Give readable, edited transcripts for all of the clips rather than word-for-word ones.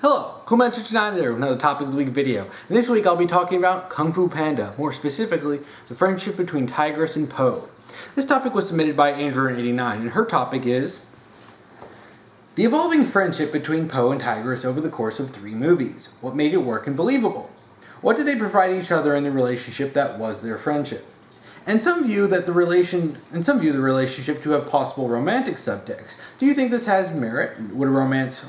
Hello, Clement69 here with another Topic of the Week video. And this week I'll be talking about Kung Fu Panda, more specifically, the friendship between Tigress and Po. This topic was submitted by Andrew89, and her topic is the evolving friendship between Po and Tigress over the course of 3 movies. What made it work and believable? What did they provide each other in the relationship that was their friendship? And some view the relationship to have possible romantic subtext. Do you think this has merit? Would a romance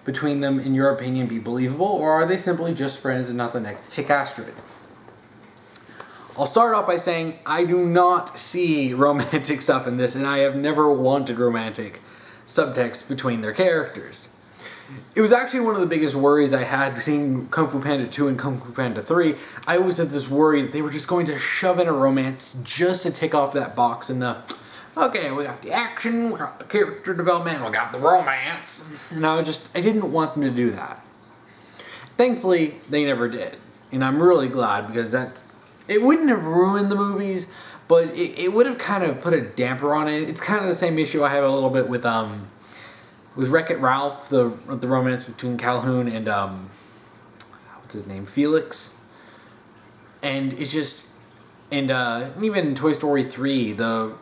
between them, in your opinion, be believable, or are they simply just friends and not the next Hiccastrid? I'll start off by saying I do not see romantic stuff in this, and I have never wanted romantic subtext between their characters. It was actually one of the biggest worries I had seeing Kung Fu Panda 2 and Kung Fu Panda 3. I always had this worry that they were just going to shove in a romance just to tick off that box in the, okay, we got the action, we got the character development, we got the romance. And I didn't want them to do that. Thankfully, they never did. And I'm really glad, because it wouldn't have ruined the movies, but it would have kind of put a damper on it. It's kind of the same issue I have a little bit with Wreck-It Ralph, the romance between Calhoun and what's his name, Felix. And it's just, and even in Toy Story 3, the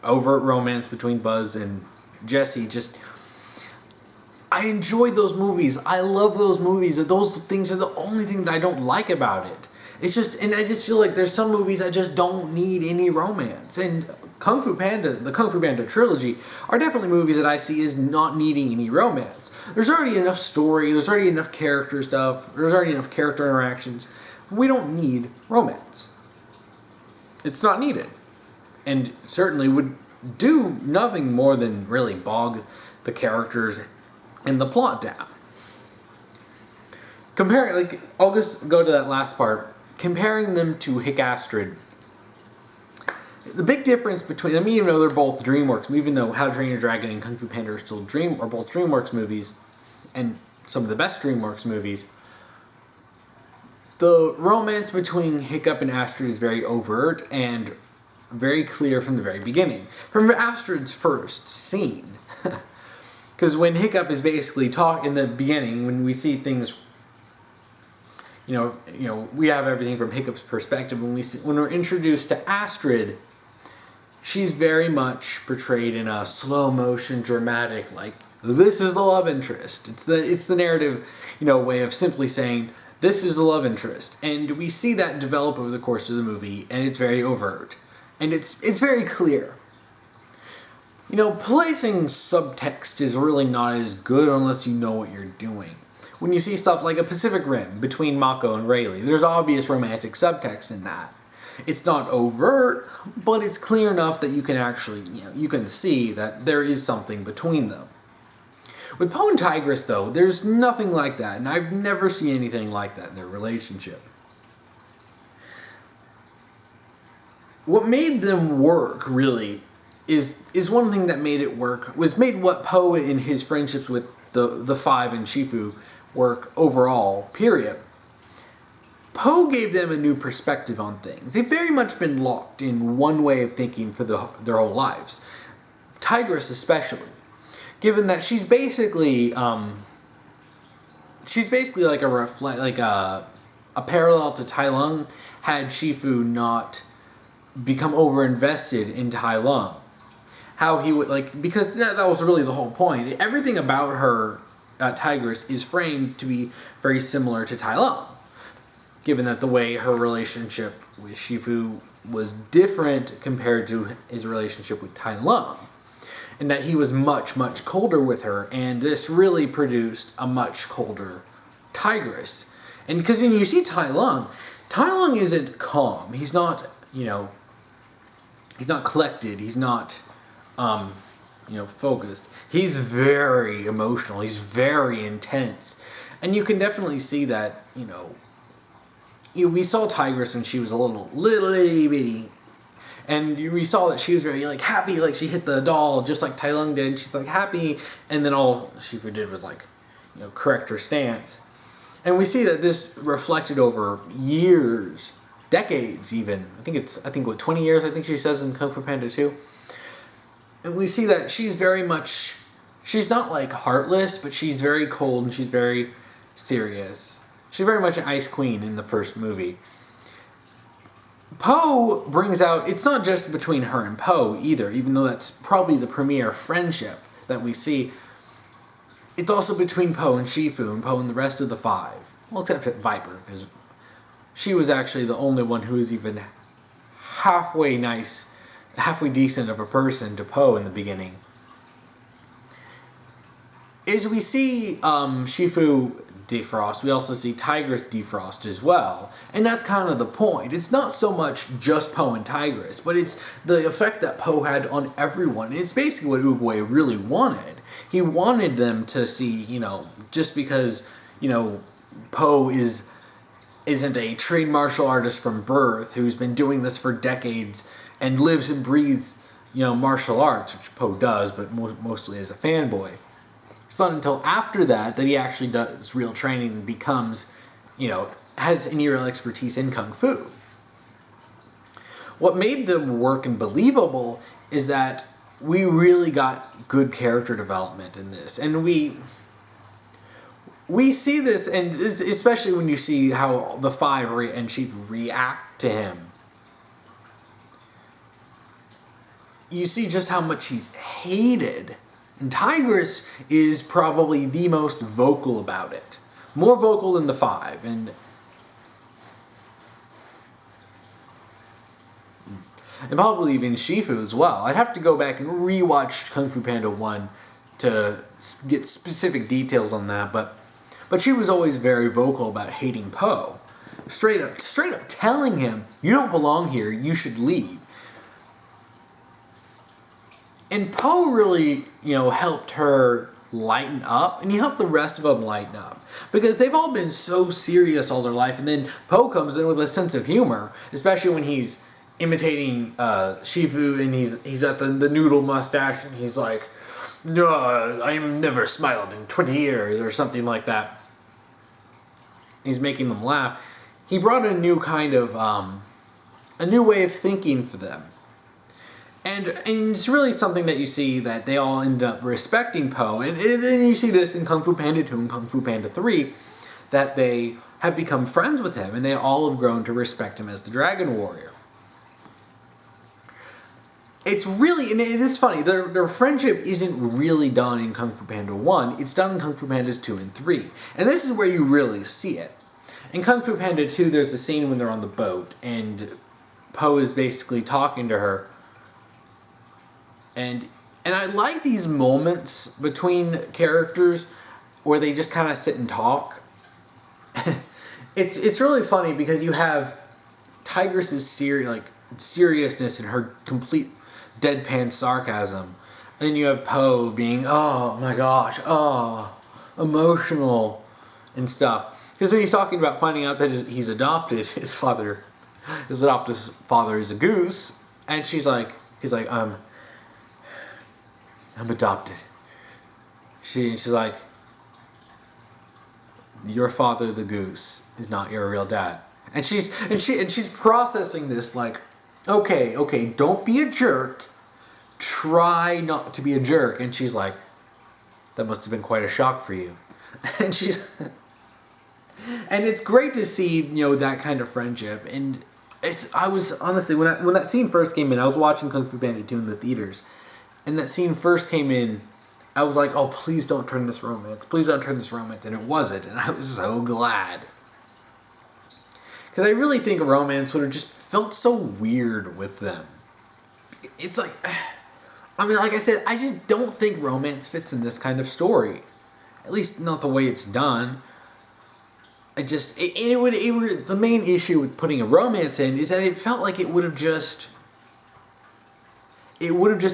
overt romance between Buzz and Jessie, I enjoyed those movies. I love those movies. Those things are the only thing that I don't like about it. And I just feel like there's some movies I just don't need any romance. And Kung Fu Panda, the Kung Fu Panda trilogy, are definitely movies that I see as not needing any romance. There's already enough story, there's already enough character stuff, there's already enough character interactions. We don't need romance. It's not needed. And certainly would do nothing more than really bog the characters and the plot down. I'll just go to that last part. Comparing them to Hiccastrid. The big difference between them, even though they're both DreamWorks, even though How to Train Your Dragon and Kung Fu Panda are both DreamWorks movies, and some of the best DreamWorks movies, the romance between Hiccup and Astrid is very overt and very clear from the very beginning. From Astrid's first scene. Because when Hiccup is basically in the beginning, when we see things, we have everything from Hiccup's perspective. When we're introduced to Astrid, she's very much portrayed in a slow motion, dramatic, like, this is the love interest. It's the narrative, way of simply saying, this is the love interest. And we see that develop over the course of the movie, and it's very overt. And it's very clear. Placing subtext is really not as good unless you know what you're doing. When you see stuff like a Pacific Rim between Mako and Rayleigh, there's obvious romantic subtext in that. It's not overt, but it's clear enough that you can actually, you can see that there is something between them. With Po and Tigress, though, there's nothing like that, and I've never seen anything like that in their relationship. What made them work, really, is one thing that made it work, made what Po in his friendships with the Five and Shifu work overall, period. Po gave them a new perspective on things. They've very much been locked in one way of thinking for their whole lives. Tigress especially. Given that she's basically like a parallel to Tai Lung had Shifu not become over-invested in Tai Lung. How he would, because that was really the whole point. Everything about her, Tigress, is framed to be very similar to Tai Lung. Given that the way her relationship with Shifu was different compared to his relationship with Tai Lung. And that he was much, much colder with her, and this really produced a much colder Tigress. And because when you see Tai Lung isn't calm. He's not, he's not collected. He's not, focused. He's very emotional. He's very intense. And you can definitely see that, we saw Tigress when she was a little bitty. And we saw that she was very, happy, she hit the doll, just like Tai Lung did. She's, happy, and then all Shifu did was, correct her stance. And we see that this reflected over years, decades even. I think 20 years, I think she says in Kung Fu Panda 2. And we see that she's very much she's not like heartless, but she's very cold and she's very serious. She's very much an ice queen in the first movie. Po brings out, it's not just between her and Po either, even though that's probably the premier friendship that we see. It's also between Po and Shifu and Po and the rest of the five. Well, except for Viper, because she was actually the only one who was even halfway nice, halfway decent of a person to Po in the beginning. As we see Shifu defrost, we also see Tigress defrost as well. And that's kind of the point. It's not so much just Po and Tigress, but it's the effect that Po had on everyone. And it's basically what Oogway really wanted. He wanted them to see, just because, Po isn't a trained martial artist from birth who's been doing this for decades and lives and breathes, martial arts, which Po does, but mostly as a fanboy. It's not until after that he actually does real training and becomes, has any real expertise in Kung Fu. What made them work and believable is that we really got good character development in this. And we see this, and especially when you see how the five and Shifu react to him. You see just how much he's hated. And Tigress is probably the most vocal about it. More vocal than the five. And probably even Shifu as well. I'd have to go back and rewatch Kung Fu Panda 1 to get specific details on that. But she was always very vocal about hating Po. Straight up telling him, you don't belong here, you should leave. And Po really, helped her lighten up, and he helped the rest of them lighten up. Because they've all been so serious all their life, and then Po comes in with a sense of humor, especially when he's imitating Shifu, and he's got the noodle mustache, and he's like, no, I've never smiled in 20 years, or something like that. He's making them laugh. He brought a new kind of, a new way of thinking for them. And it's really something that you see that they all end up respecting Po. And then you see this in Kung Fu Panda 2 and Kung Fu Panda 3, that they have become friends with him, and they all have grown to respect him as the Dragon Warrior. It's really, and it is funny, their friendship isn't really done in Kung Fu Panda 1, it's done in Kung Fu Pandas 2 and 3. And this is where you really see it. In Kung Fu Panda 2, there's a scene when they're on the boat, and Po is basically talking to her. And I like these moments between characters where they just kind of sit and talk. It's really funny because you have Tigress's seriousness and her complete deadpan sarcasm. And then you have Po being, oh my gosh, emotional and stuff. Because when he's talking about finding out that he's adopted, his adoptive father is a goose, and he's like, I'm adopted. She's like, your father, the goose, is not your real dad. And she's processing this like, okay, don't be a jerk. Try not to be a jerk. And she's like, that must have been quite a shock for you. And and it's great to see, that kind of friendship. And I was honestly, when that scene first came in, I was watching Kung Fu Panda 2 in the theaters. And that scene first came in, I was like, oh, please don't turn this romance. Please don't turn this romance. And it wasn't. And I was so glad. Because I really think a romance would have just felt so weird with them. It's like, like I said, I just don't think romance fits in this kind of story. At least not the way it's done. The main issue with putting a romance in is that it felt like it would have just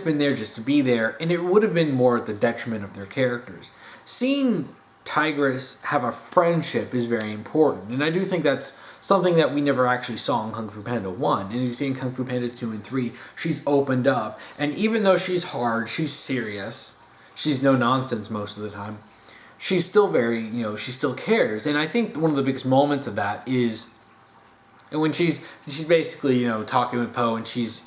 been there just to be there, and it would have been more at the detriment of their characters. Seeing Tigress have a friendship is very important, and I do think that's something that we never actually saw in Kung Fu Panda 1. And you see in Kung Fu Panda 2 and 3, she's opened up, and even though she's hard, she's serious, she's no nonsense most of the time, she's still very, she still cares. And I think one of the biggest moments of that is and when she's basically, talking with Po, and she's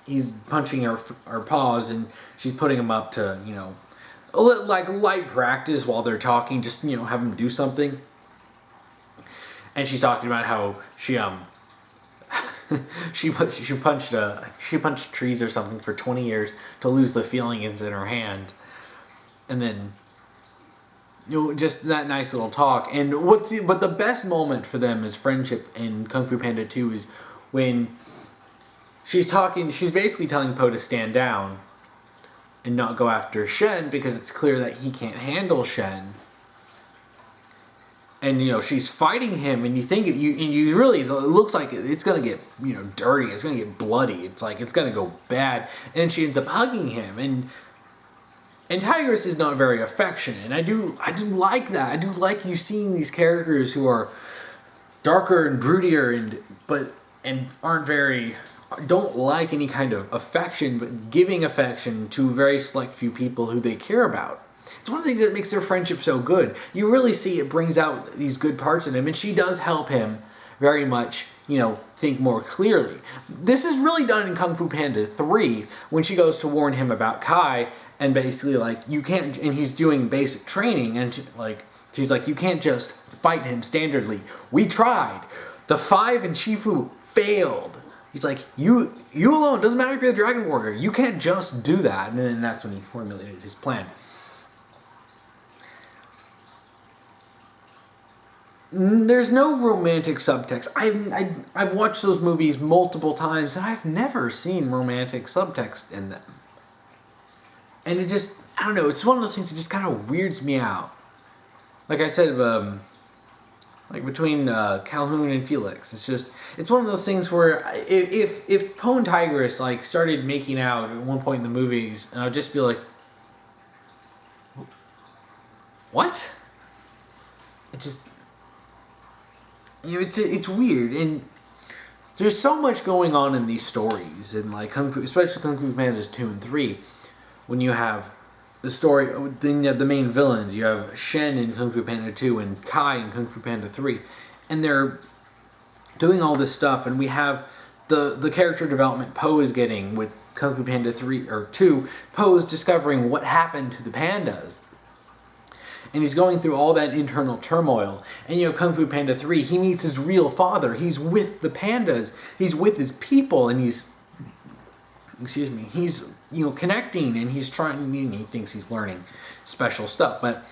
he's punching her paws, and she's putting him up to, you know, like light practice while they're talking, just, you know, have him do something. And she's talking about how she she punched trees or something for 20 years to lose the feelings in her hand, and then, you know, just that nice little talk. And but the best moment for them as friendship in Kung Fu Panda 2 is when she's basically telling Po to stand down and not go after Shen, because it's clear that he can't handle Shen. And, you know, she's fighting him, and you really, it looks like it's gonna get, you know, dirty. It's gonna get bloody. It's like it's gonna go bad. And then she ends up hugging him, and Tigress is not very affectionate. And I do like that. I do like you seeing these characters who are darker and broodier don't like any kind of affection, but giving affection to very select few people who they care about. It's one of the things that makes their friendship so good. You really see it brings out these good parts in him, and she does help him very much, you know, think more clearly. This is really done in Kung Fu Panda 3 when she goes to warn him about Kai, and basically, like, you can't, and he's doing basic training, and she's like, you can't just fight him standardly. We tried. The 5 in Shifu failed. He's like, you alone, doesn't matter if you're the Dragon Warrior, you can't just do that. And then that's when he formulated his plan. There's no romantic subtext. I've watched those movies multiple times, and I've never seen romantic subtext in them. And it just, I don't know, it's one of those things that just kind of weirds me out. Like I said, like between Calhoun and Felix, it's one of those things where if Po and Tigress like started making out at one point in the movies, and I'd just be like, what? It just, you know, it's weird, and there's so much going on in these stories, and like especially Kung Fu Pandas 2 and 3, when you have the story, then you have the main villains. You have Shen in Kung Fu Panda 2 and Kai in Kung Fu Panda 3, and they're doing all this stuff, and we have the character development Po is getting with Kung Fu Panda 3 or 2. Po is discovering what happened to the pandas. And he's going through all that internal turmoil. And, you know, Kung Fu Panda 3, he meets his real father. He's with the pandas. He's with his people, and he's, you know, connecting, and he's trying, you know, he thinks he's learning special stuff. But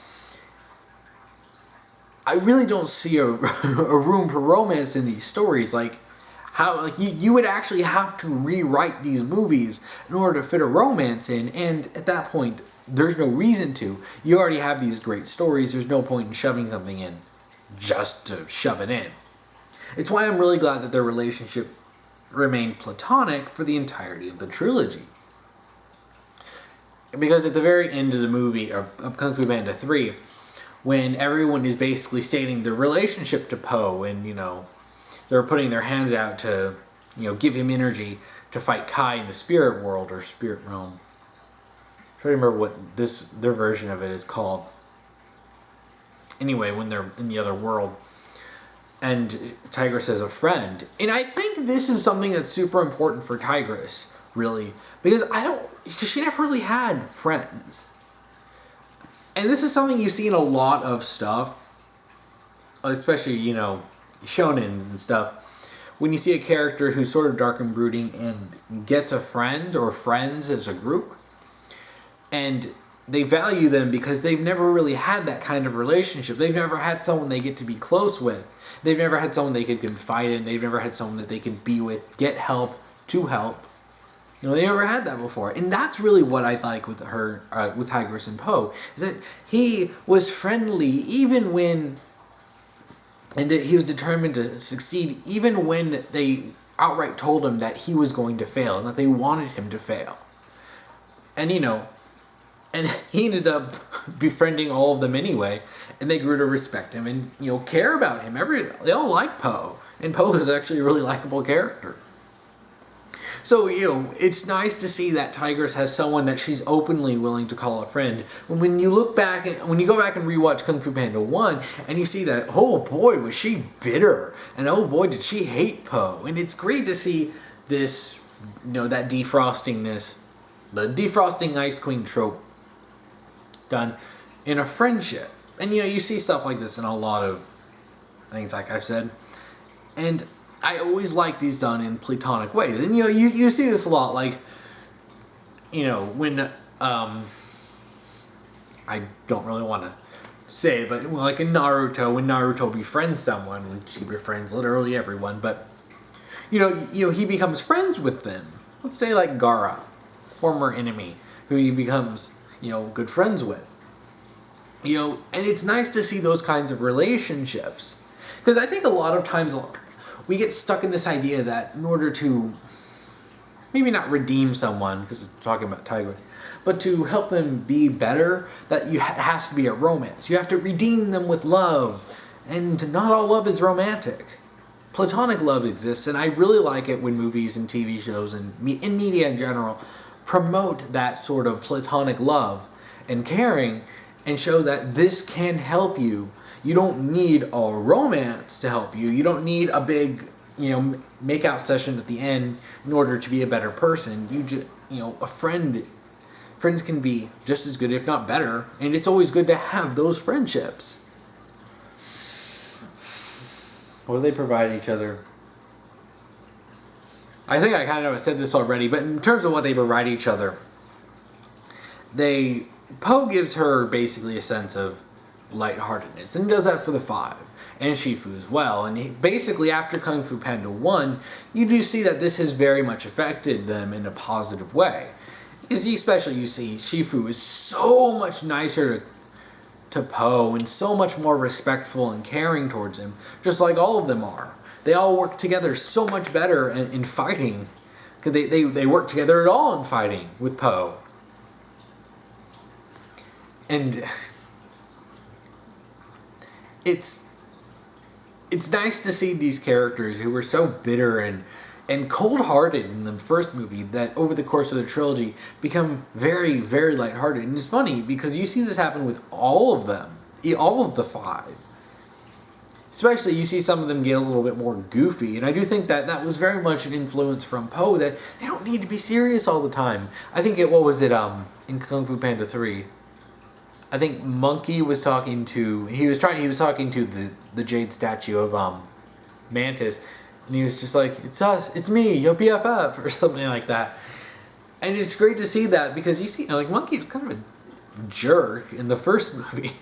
I really don't see a room for romance in these stories. Like, how, like, you would actually have to rewrite these movies in order to fit a romance in, and at that point, there's no reason to. You already have these great stories. There's no point in shoving something in just to shove it in. It's why I'm really glad that their relationship remained platonic for the entirety of the trilogy. Because at the very end of the movie of Kung Fu Panda 3, when everyone is basically stating their relationship to Po, and, you know, they're putting their hands out to, you know, give him energy to fight Kai in the spirit world or spirit realm. I don't remember what their version of it is called. Anyway, when they're in the other world, and Tigress has a friend, and I think this is something that's super important for Tigress, really, because she never really had friends, and this is something you see in a lot of stuff, especially, you know, shonen and stuff. When you see a character who's sort of dark and brooding and gets a friend or friends as a group, and they value them because they've never really had that kind of relationship. They've never had someone they get to be close with. They've never had someone they can confide in. They've never had someone that they can be with, get help, to help. You know, they never had that before. And that's really what I like with her, with Tigress and Po, is that he was friendly even when, and he was determined to succeed even when they outright told him that he was going to fail and that they wanted him to fail. And, you know, and he ended up befriending all of them anyway, and they grew to respect him and, you know, care about him. They all like Po, and Po is actually a really likable character. So, you know, it's nice to see that Tigress has someone that she's openly willing to call a friend. When you go back and rewatch Kung Fu Panda 1, and you see that, oh boy, was she bitter, and oh boy, did she hate Po. And it's great to see this that defrostingness, the defrosting ice queen trope done in a friendship. And you see stuff like this in a lot of things, like I've said. And I always like these done in platonic ways. And you see this a lot, like, when I don't really want to say, but like in Naruto, when Naruto befriends someone, when she befriends literally everyone, but he becomes friends with them. Let's say like Gaara, former enemy, who he becomes good friends with. And it's nice to see those kinds of relationships, because I think a lot of times we get stuck in this idea that in order to maybe not redeem someone, because it's talking about Tigress, but to help them be better, that it has to be a romance. You have to redeem them with love, and not all love is romantic. Platonic love exists, and I really like it when movies and TV shows and in media in general promote that sort of platonic love and caring, and show that this can help you. You don't need a romance to help you. You don't need a big, make-out session at the end in order to be a better person. You just, a friend. Friends can be just as good, if not better, and it's always good to have those friendships. What do they provide each other? I think I kind of said this already, but in terms of what they provide each other, Po gives her basically a sense of lightheartedness, and he does that for the five, and Shifu as well. And basically, after Kung Fu Panda 1, you do see that this has very much affected them in a positive way. Because especially you see Shifu is so much nicer to Po, and so much more respectful and caring towards him, just like all of them are. They all work together so much better in fighting, because they work together at all in fighting with Po. And it's nice to see these characters who were so bitter and cold-hearted in the first movie, that over the course of the trilogy become very, very lighthearted. And it's funny because you see this happen with all of them, all of the five. Especially you see some of them get a little bit more goofy, and I do think that was very much an influence from Po, that they don't need to be serious all the time. I think in Kung Fu Panda 3, I think Monkey was talking to the jade statue of Mantis. And he was just like, it's us, it's me, your BFF, or something like that. And it's great to see that, because you see, like, Monkey was kind of a jerk in the first movie.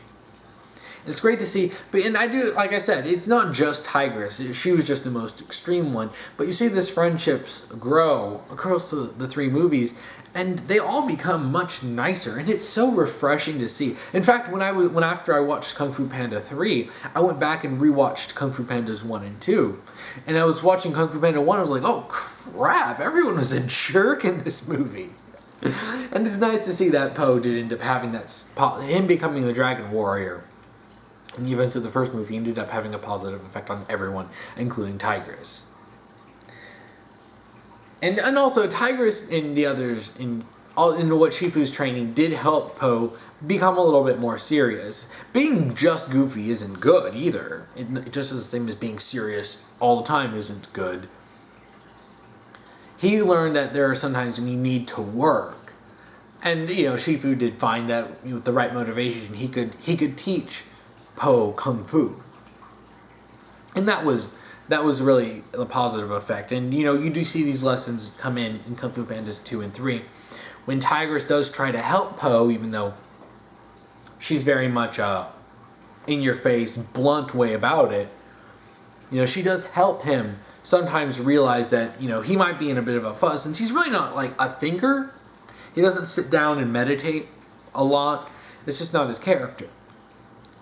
It's great to see, and I do, like I said, it's not just Tigress. She was just the most extreme one. But you see this friendships grow across the three movies, and they all become much nicer, and it's so refreshing to see. In fact, after I watched Kung Fu Panda 3, I went back and rewatched Kung Fu Pandas 1 and 2. And I was watching Kung Fu Panda 1, I was like, oh crap, everyone was a jerk in this movie. And it's nice to see that Po did end up having him becoming the Dragon Warrior. And the events of the first movie ended up having a positive effect on everyone, including Tigress. And also, Tigress and the others, in what Shifu's training, did help Po become a little bit more serious. Being just goofy isn't good either. It just is the same as being serious all the time isn't good. He learned that there are sometimes when you need to work. And, Shifu did find that with the right motivation, he could teach Po Kung Fu. And that was really a positive effect. And, you do see these lessons come in Kung Fu Pandas 2 and 3. When Tigress does try to help Po, even though she's very much in-your-face, blunt way about it, she does help him sometimes realize that, he might be in a bit of a fuss, since he's really not, like, a thinker. He doesn't sit down and meditate a lot. It's just not his character.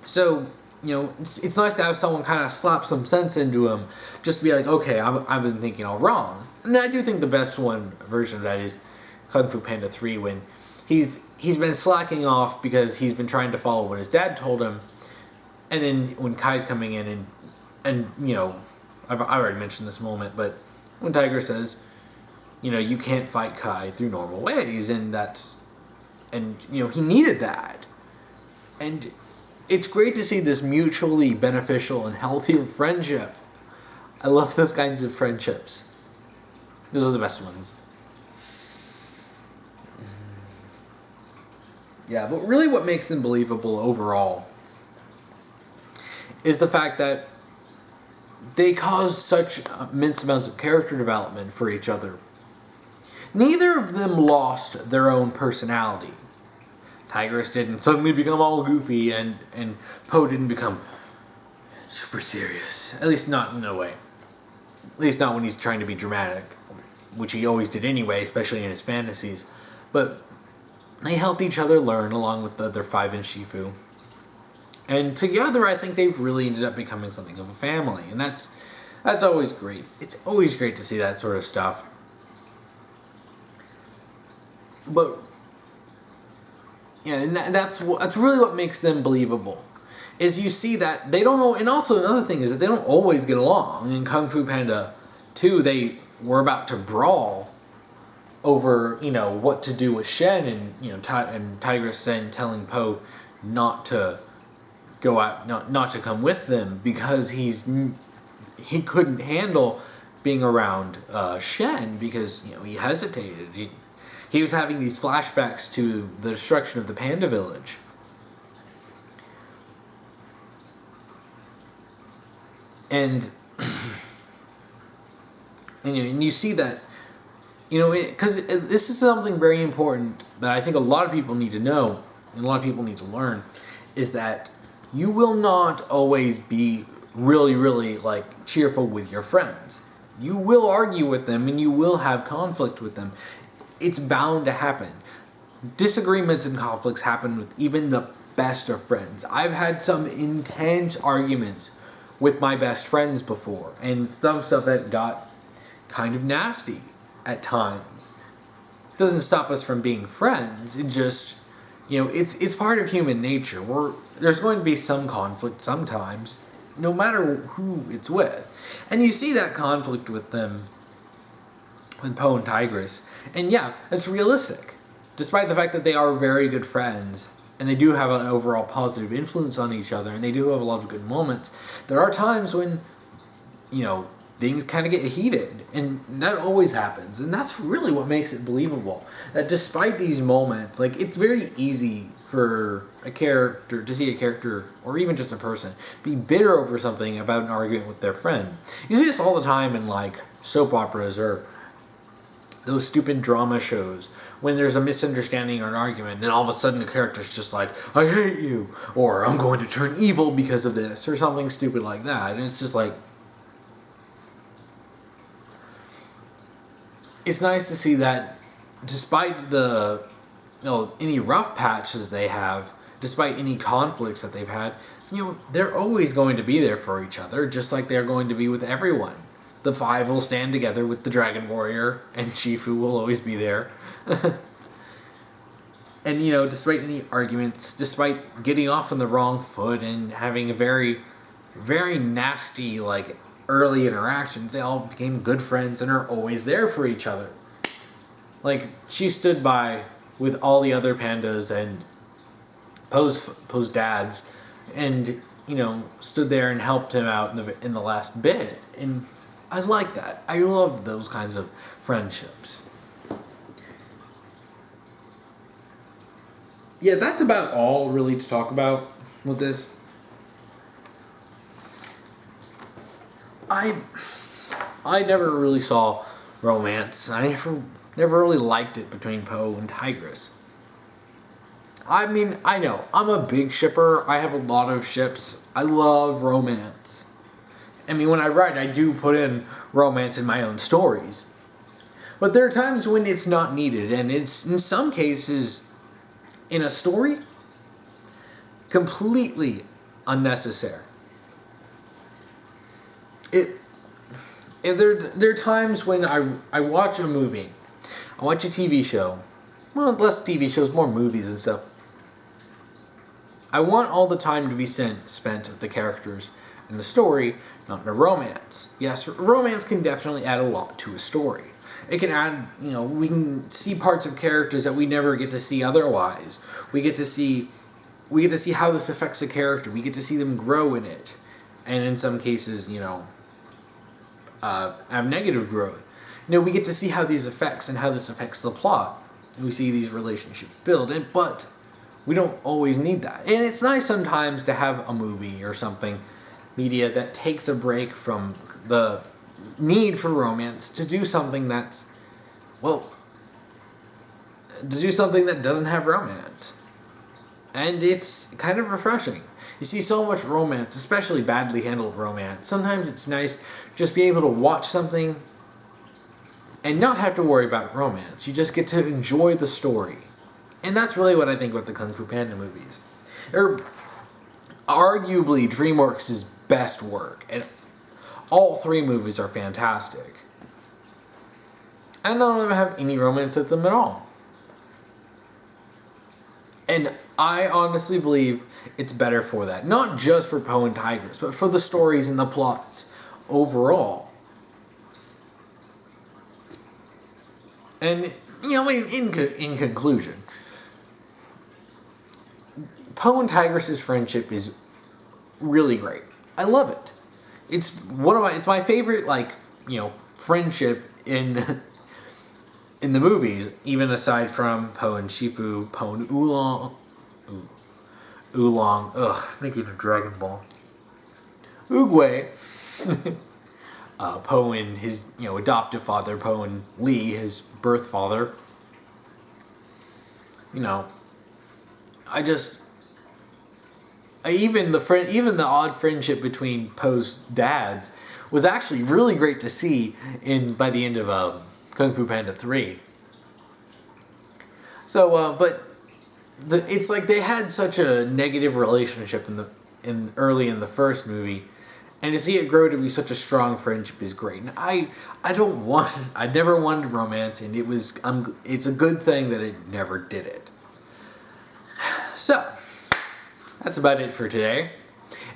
So, it's nice to have someone kind of slap some sense into him, just to be like, okay, I've been thinking all wrong. And I do think the best version of that is Kung Fu Panda 3, when he's been slacking off because he's been trying to follow what his dad told him, and then when Kai's coming in and I've already mentioned this moment, but when Tiger says, you can't fight Kai through normal ways, and he needed that. And it's great to see this mutually beneficial and healthy friendship. I love those kinds of friendships. Those are the best ones. Yeah, but really what makes them believable overall is the fact that they cause such immense amounts of character development for each other. Neither of them lost their own personality. Tigress didn't suddenly become all goofy, and Po didn't become super serious. At least not in a way. At least not when he's trying to be dramatic, which he always did anyway, especially in his fantasies. But they helped each other learn along with the other five in Shifu. And together, I think they've really ended up becoming something of a family. And that's always great. It's always great to see that sort of stuff. But yeah, and that's really what makes them believable. Is you see that they don't know, and also another thing is that they don't always get along. In Kung Fu Panda 2, they were about to brawl over, what to do with Shen, and and Tigress then telling Po not to go out, not to come with them because he couldn't handle being around Shen because he hesitated. He was having these flashbacks to the destruction of the Panda Village. And and you see that, because this is something very important that I think a lot of people need to know and a lot of people need to learn, is that you will not always be really, really cheerful with your friends. You will argue with them and you will have conflict with them. It's bound to happen. Disagreements and conflicts happen with even the best of friends. I've had some intense arguments with my best friends before, and some stuff that got kind of nasty at times. It doesn't stop us from being friends. It just, it's part of human nature. There's going to be some conflict sometimes, no matter who it's with. And you see that conflict with them, with Po and Tigress. And yeah, it's realistic. Despite the fact that they are very good friends, and they do have an overall positive influence on each other, and they do have a lot of good moments, there are times when, things kind of get heated, and that always happens. And that's really what makes it believable. That despite these moments, it's very easy for a character to see a character, or even just a person, be bitter over something about an argument with their friend. You see this all the time in soap operas or those stupid drama shows, when there's a misunderstanding or an argument, and all of a sudden the character's just like, I hate you, or I'm going to turn evil because of this, or something stupid like that. And it's just it's nice to see that despite the, any rough patches they have, despite any conflicts that they've had, they're always going to be there for each other, just like they're going to be with everyone. The five will stand together with the Dragon Warrior, and Shifu will always be there. And, despite any arguments, despite getting off on the wrong foot and having a very, very nasty, early interactions, they all became good friends and are always there for each other. She stood by with all the other pandas and Po's dads, and, stood there and helped him out in the last bit. And I like that. I love those kinds of friendships. Yeah, that's about all really to talk about with this. I never really saw romance. I never really liked it between Po and Tigress. I mean, I know, I'm a big shipper. I have a lot of ships. I love romance. I mean, when I write, I do put in romance in my own stories. But there are times when it's not needed, and it's, in some cases, in a story, completely unnecessary. There are times when I watch a movie, I watch a TV show, well, less TV shows, more movies and stuff. I want all the time to be spent with the characters and the story, not in a romance. Yes, romance can definitely add a lot to a story. It can add, we can see parts of characters that we never get to see otherwise. We get to see how this affects a character. We get to see them grow in it. And in some cases, have negative growth. We get to see how these affects and how this affects the plot. We see these relationships build. But We don't always need that. And it's nice sometimes to have a movie or something, media, that takes a break from the need for romance to do something that's, well, to do something that doesn't have romance. And it's kind of refreshing. You see so much romance, especially badly handled romance. Sometimes it's nice just being able to watch something and not have to worry about romance. You just get to enjoy the story. And that's really what I think about the Kung Fu Panda movies. They're arguably DreamWorks' best work, and all three movies are fantastic. And none of them have any romance with them at all. And I honestly believe it's better for that. Not just for Po and Tigress, but for the stories and the plots overall. And, you know, in conclusion, Po and Tigress' friendship is really great. I love it. It's my favorite, like, you know, friendship in the movies, even aside from Po and Shifu, Po and Oolong, making a Dragon Ball. Oogway, Po and his, you know, adoptive father, Po and Lee, his birth father. You know, even the odd friendship between Po's dads was actually really great to see by the end of Kung Fu Panda 3. So, but it's like they had such a negative relationship early in the first movie, and to see it grow to be such a strong friendship is great. And I never wanted romance, and it's a good thing that it never did it. So, that's about it for today.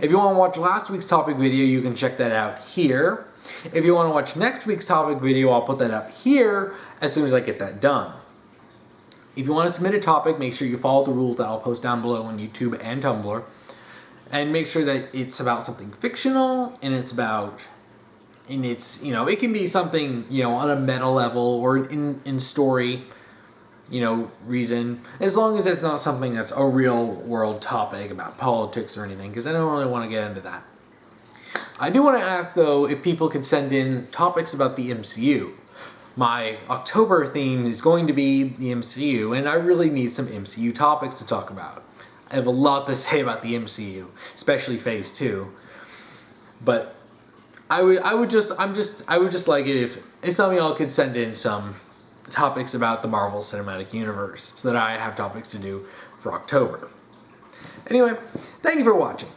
If you want to watch last week's topic video, you can check that out here. If you want to watch next week's topic video, I'll put that up here as soon as I get that done. If you want to submit a topic, make sure you follow the rules that I'll post down below on YouTube and Tumblr. And make sure that it's about something fictional, and it can be something, you know, on a meta level or in story, you know, reason, as long as it's not something that's a real world topic about politics or anything, because I don't really want to get into that. I do want to ask, though, if people could send in topics about the MCU. My October theme is going to be the MCU, and I really need some MCU topics to talk about. I have a lot to say about the MCU, especially Phase 2. But I would just like it if some of y'all could send in some topics about the Marvel Cinematic Universe so that I have topics to do for October. Anyway, thank you for watching.